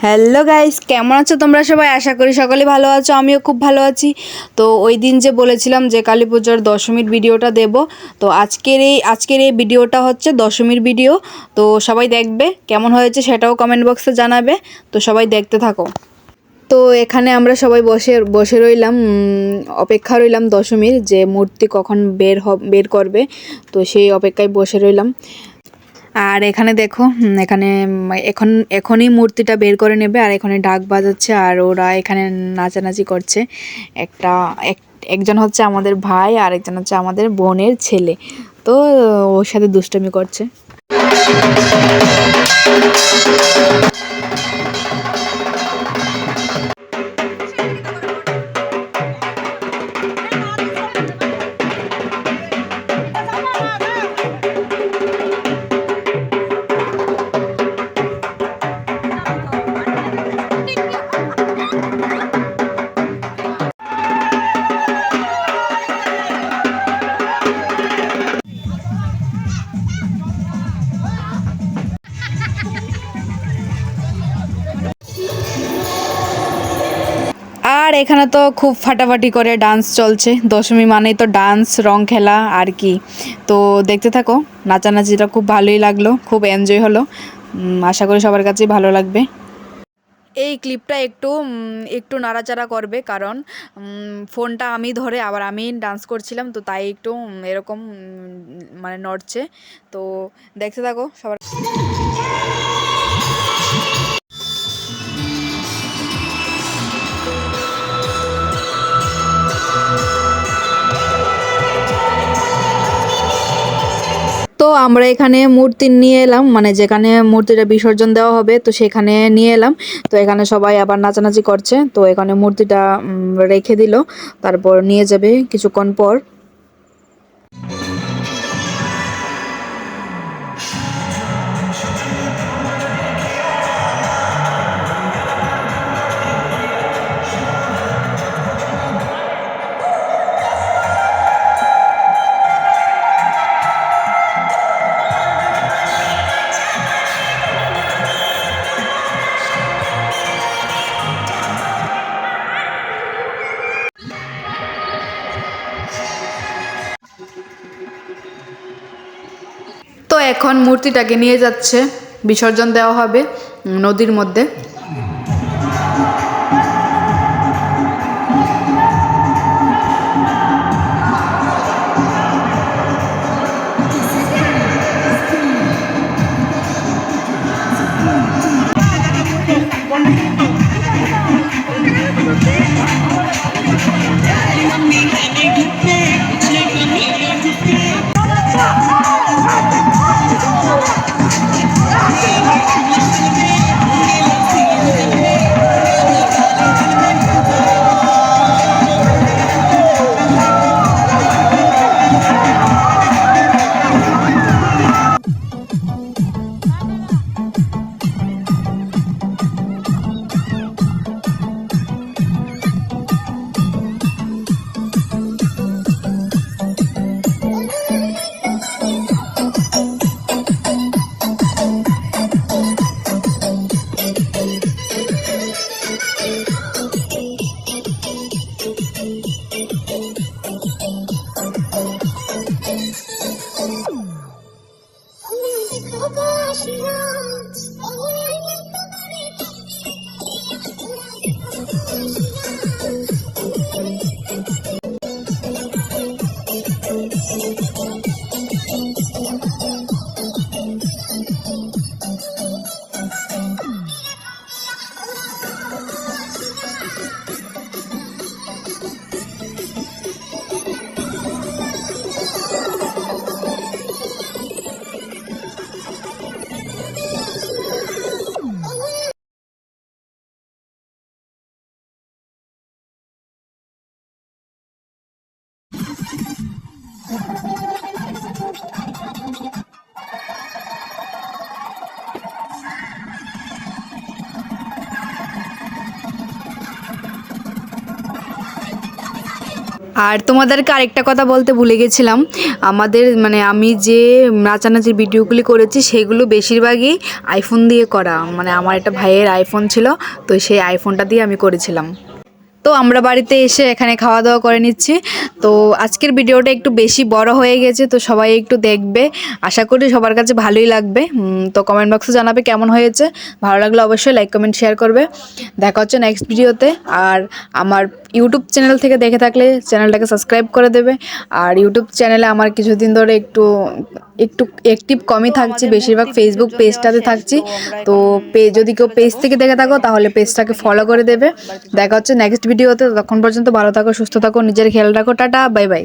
Hello guys, কেমন আছো তোমরা সবাই? আশা করি সকলে ভালো আছো, আমিও খুব ভালো আছি। তো ওই দিন যে বলেছিলাম যে কালী পুজোর দশমীর ভিডিওটা দেব, তো আজকের এই ভিডিওটা হচ্ছে দশমীর ভিডিও। তো সবাই দেখবে, কেমন হয়েছে সেটাও কমেন্ট বক্সে জানাবে। তো সবাই দেখতে থাকো। তো এখানে আমরা সবাই বসে বসে রইলাম, অপেক্ষা রইলাম দশমীর যে মূর্তি কখন বের করবে। তো সেই অপেক্ষায় বসে রইলাম। আর এখানে দেখো, এখানে এখনই মূর্তিটা বের করে নেবে, আর এখানে ঢাক বাজাচ্ছে আর ওরা এখানে নাচানাচি করছে। একটা একজন হচ্ছে আমাদের ভাই আর একজন হচ্ছে আমাদের বোনের ছেলে। তো ওর সাথে দুষ্টামি করছে। আর এখানে তো খুব ফাটাফাটি করে ডান্স চলছে। দশমী মানেই তো ডান্স, রং খেলা আর কি। তো দেখতে থাকো, নাচানাচিটা খুব ভালোই লাগলো, খুব এনজয় হলো। আশা করি সবার কাছেই ভালো লাগবে। এই ক্লিপটা একটু নাড়াচাড়া করবে, কারণ ফোনটা আমি ধরে আবার আমি ডান্স করছিলাম, তো তাই একটু এরকম মানে নড়ছে। তো দেখতে থাকো সবার। তো আমরা এখানে মূর্তি নিয়ে এলাম, মানে যেখানে মূর্তিটা বিসর্জন দেওয়া হবে তো সেখানে নিয়ে এলাম। তো এখানে সবাই আবার নাচানাচি করছে। তো এখানে মূর্তিটা রেখে দিল, তারপর নিয়ে যাবে কিছুক্ষণ পর। তো এখন মূর্তিটাকে নিয়ে যাচ্ছে, বিসর্জন দেওয়া হবে নদীর মধ্যে। আর তোমাদেরকে আরেকটা কথা বলতে ভুলে গেছিলাম, আমাদের মানে আমি যে নাচানাচির ভিডিওগুলি করেছি সেগুলো বেশিরভাগই আইফোন দিয়ে করা। মানে আমার একটা ভাইয়ের আইফোন ছিল, তো সেই আইফোনটা দিয়ে আমি করেছিলাম। তো আমরা বাড়িতে এসে এখানে খাওয়া দাওয়া করে নিচ্ছি। তো আজকের ভিডিওটা একটু বেশি বড় হয়ে গেছে, তো সবাই একটু দেখবে, আশা করি সবার কাছে ভালোই লাগবে। তো কমেন্ট বক্সে জানাবে কেমন হয়েছে। ভালো লাগলে অবশ্যই লাইক কমেন্ট শেয়ার করবে। দেখা হচ্ছে নেক্সট ভিডিওতে। আর আমার ইউটিউব চ্যানেল থেকে দেখে থাকলে চ্যানেলটাকে সাবস্ক্রাইব করে দেবে। আর ইউটিউব চ্যানেলে আমার কিছুদিন ধরে একটু একটু অ্যাক্টিভ কমই থাকছি, বেশিরভাগ ফেসবুক পেজটাতে থাকছি। তো যদি কেউ পেজ থেকে দেখে থাকো তাহলে পেজটাকে ফলো করে দেবে। দেখা হচ্ছে নেক্সট ভিডিওতে। তখন পর্যন্ত ভালো থাকো, সুস্থ থাকো, নিজের খেয়াল রাখো। Tata, bye bye.